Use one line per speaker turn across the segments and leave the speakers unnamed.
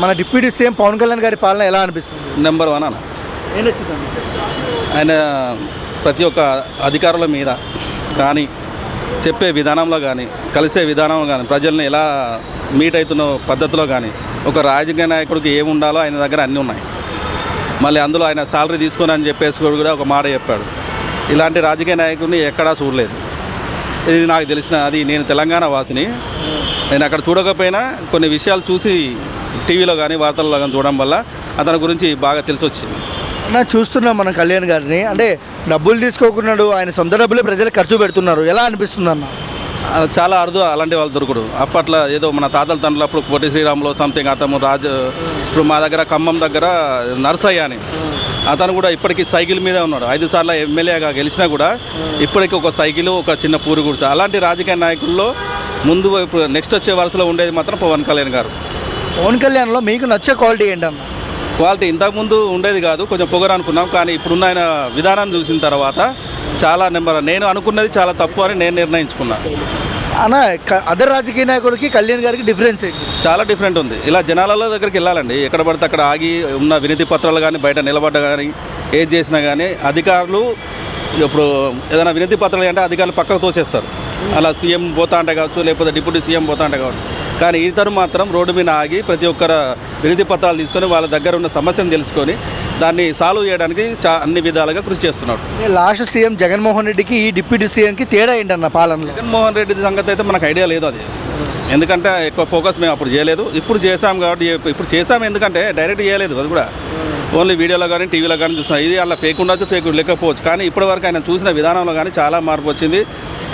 మన deputy CM Pawan Kalyan గారి పాలన ఎలా అనిపిస్తుంది?
నెంబర్ 1 అన్న.
ఏం నచ్చిందండి?
ఆయన ప్రతి ఒక్క అధికారుల మీద కానీ చెప్పే విధానంలో కానీ కలిసే విధానంలో కానీ ప్రజల్ని ఎలా మీట్ అవుతున్న పద్ధతిలో కానీ ఒక రాజకీయ నాయకుడికి ఏమి ఉండాలో ఆయన దగ్గర అన్నీ ఉన్నాయి. మళ్ళీ అందులో ఆయన సాలరీ తీసుకొని అని చెప్పేసి కూడా ఒక మాట చెప్పాడు. ఇలాంటి రాజకీయ నాయకుడిని ఎక్కడా చూడలేదు. ఇది నాకు తెలిసిన, అది నేను తెలంగాణ వాసిని. నేను అక్కడ చూడకపోయినా కొన్ని విషయాలు చూసి టీవీలో కానీ వార్తల్లో కానీ చూడడం వల్ల అతని గురించి బాగా తెలిసి వచ్చింది.
చూస్తున్నాం మనం కళ్యాణ్ గారిని, అంటే డబ్బులు తీసుకోకున్నాడు, ఆయన సొంత డబ్బులే ప్రజలు ఖర్చు పెడుతున్నారు. ఎలా అనిపిస్తుంది అన్న?
చాలా అరుదు అలాంటి వాళ్ళు దొరకడు. అప్పట్లో ఏదో మన తాతల తండ్రులప్పుడు పొట్టి శ్రీరాములు సంథింగ్ అతను రాజు. ఇప్పుడు మా దగ్గర ఖమ్మం దగ్గర నర్సయ్య అని అతను కూడా ఇప్పటికీ సైకిల్ మీదే ఉన్నాడు. 5 సార్లు ఎమ్మెల్యేగా గెలిచినా కూడా ఇప్పటికీ ఒక సైకిల్, ఒక చిన్న పూరి గుడిస. అలాంటి రాజకీయ నాయకుల్లో ముందు ఇప్పుడు నెక్స్ట్ వచ్చే వరుసలో ఉండేది మాత్రం పవన్ కళ్యాణ్ గారు.
పవన్ కళ్యాణ్లో మీకు నచ్చే క్వాలిటీ ఏంటన్న?
క్వాలిటీ ఇంతకుముందు ఉండేది కాదు, కొంచెం పొగరు అనుకున్నాం. కానీ ఇప్పుడున్న ఆయన విధానాన్ని చూసిన తర్వాత చాలా నేను అనుకున్నది చాలా తప్పు అని నేను నిర్ణయించుకున్నాను.
అన్న, అదర్ రాజకీయ నాయకుడికి కళ్యాణ్ గారికి డిఫరెన్స్ ఏంటి?
చాలా డిఫరెంట్ ఉంది. ఇలా జనాల దగ్గరికి వెళ్ళాలండి. ఎక్కడ పడితే అక్కడ ఆగి ఉన్న వినతి పత్రాలు కానీ బయట నిలబడ్డ కానీ ఏది చేసినా కానీ అధికారులు ఇప్పుడు ఏదైనా వినతి పత్రాలు అంటే అధికారులు పక్కకు తోసేస్తారు. అలా సీఎం పోతా అంటే కావచ్చు, లేకపోతే డిప్యూటీ సీఎం పోతా అంటే కావచ్చు. కానీ ఇతను మాత్రం రోడ్డు మీద ఆగి ప్రతి ఒక్కరు వినతి పత్రాలు తీసుకొని వాళ్ళ దగ్గర ఉన్న సమస్యను తెలుసుకొని దాన్ని సాల్వ్ చేయడానికి అన్ని విధాలుగా కృషి చేస్తున్నాడు.
లాస్ట్ సీఎం జగన్మోహన్ రెడ్డికి ఈ డిప్యూటీ సీఎంకి తేడా ఏంటన్న పాలనలో?
జగన్మోహన్ రెడ్డి సంగతి అయితే మనకు ఐడియా లేదు. అది ఎందుకంటే ఎక్కువ ఫోకస్ మేము అప్పుడు చేయలేదు. ఇప్పుడు చేసాం కాబట్టి ఇప్పుడు చేసాం. ఎందుకంటే డైరెక్ట్ చేయలేదు, అది కూడా ఓన్లీ వీడియోలో కానీ టీవీలో కానీ చూసాం. ఇది అలా ఫేక్ ఉండొచ్చు, ఫేక్ లేకపోవచ్చు. కానీ ఇప్పటివరకు ఆయన చూసిన విధానంలో కానీ చాలా మార్పు వచ్చింది.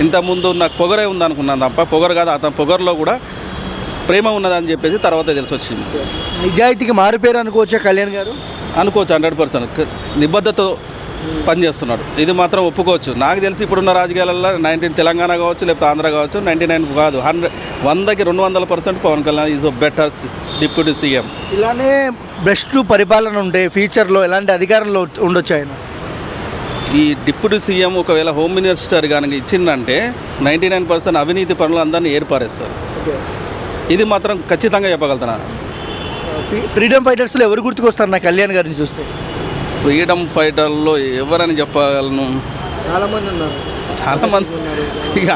ఇంతకుముందు నాకు పొగరే ఉందనుకున్నాను తప్ప పొగరు కాదు. అతని పొగరులో కూడా ప్రేమ ఉన్నదని చెప్పేసి తర్వాత తెలిసి వచ్చింది.
నిజాయితీకి మారిపోయారు అనుకోవచ్చా కళ్యాణ్ గారు?
అనుకోవచ్చు. 100% నిబద్ధతతో పనిచేస్తున్నాడు. ఇది మాత్రం ఒప్పుకోవచ్చు. నాకు తెలిసి ఇప్పుడున్న రాజకీయాలలో 19 తెలంగాణ కావచ్చు, లేకపోతే ఆంధ్ర కావచ్చు, 99 కాదు 100కి 200% Pawan Kalyan is better deputy CM.
ఇలానే బెస్ట్ పరిపాలన ఉంటే ఫ్యూచర్లో ఎలాంటి అధికారంలో ఉండొచ్చు ఆయన?
ఈ డిప్యూటీ సీఎం ఒకవేళ హోమ్ మినిస్టర్ కనుక ఇచ్చిందంటే 99% అవినీతి పనులు అందరినీ ఏర్పారేస్తారు. ఇది మాత్రం ఖచ్చితంగా చెప్పగలుగుతున్నా.
ఫ్రీడమ్ ఫైటర్స్లో ఎవరు గుర్తుకొస్తారు నా కళ్యాణ్ గారిని చూస్తే?
ఫ్రీడమ్ ఫైటర్లో ఎవరని చెప్పగలను?
చాలామంది ఉన్నారు.
ఇక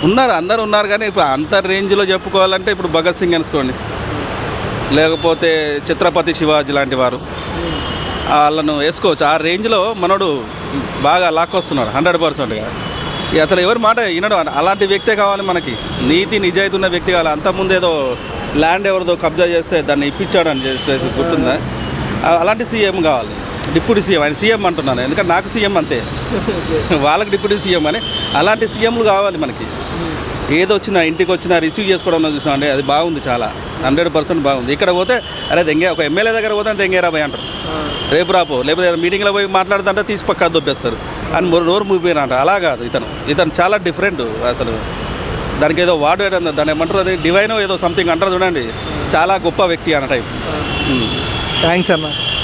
ఉన్నారు, అందరూ ఉన్నారు. కానీ ఇప్పుడు అంత రేంజ్లో చెప్పుకోవాలంటే ఇప్పుడు భగత్ సింగ్ అనుకోండి, లేకపోతే ఛత్రపతి శివాజీ లాంటి వారు, వాళ్ళను వేసుకోవచ్చు. ఆ రేంజ్లో మనోడు బాగా లాక్కొస్తున్నాడు 100%గా. అతను ఎవరి మాట వినడు. అలాంటి వ్యక్తే కావాలి మనకి. నీతి నిజాయితీ ఉన్న వ్యక్తి కావాలి. అంతకుముందు ఏదో ల్యాండ్ ఎవరిదో కబ్జా చేస్తే దాన్ని ఇప్పించాడని చెప్పేసి గుర్తుందా? అలాంటి సీఎం కావాలి, డిప్యూటీ సీఎం. ఆయన సీఎం అంటున్నాను ఎందుకంటే నాకు సీఎం అంతే, వాళ్ళకి డిప్యూటీ సీఎం అని. అలాంటి సీఎంలు కావాలి మనకి. ఏదో వచ్చినా ఇంటికి వచ్చినా రిసీవ్ చేసుకోవడం చూసినా అంటే అది బాగుంది, చాలా 100% బాగుంది. ఇక్కడ పోతే అరే దెంగే, ఒక ఎమ్మెల్యే దగ్గర పోతే దెంగేరా పోయి అంటారు, రేపు రాపో, లేకపోతే మీటింగ్లో పోయి మాట్లాడుతుంటే తీసి పక్క దొబ్బేస్తారు అని నోరు మూపిపోయినా అంటారు. అలా కాదు, ఇతను చాలా డిఫరెంట్. అసలు దానికి ఏదో వాడు దాన్ని ఏమంటారు, అది డివైన్ ఏదో సంథింగ్ అంటారు చూడండి. చాలా గొప్ప వ్యక్తి అన్న టైప్.
థ్యాంక్స్ అన్న.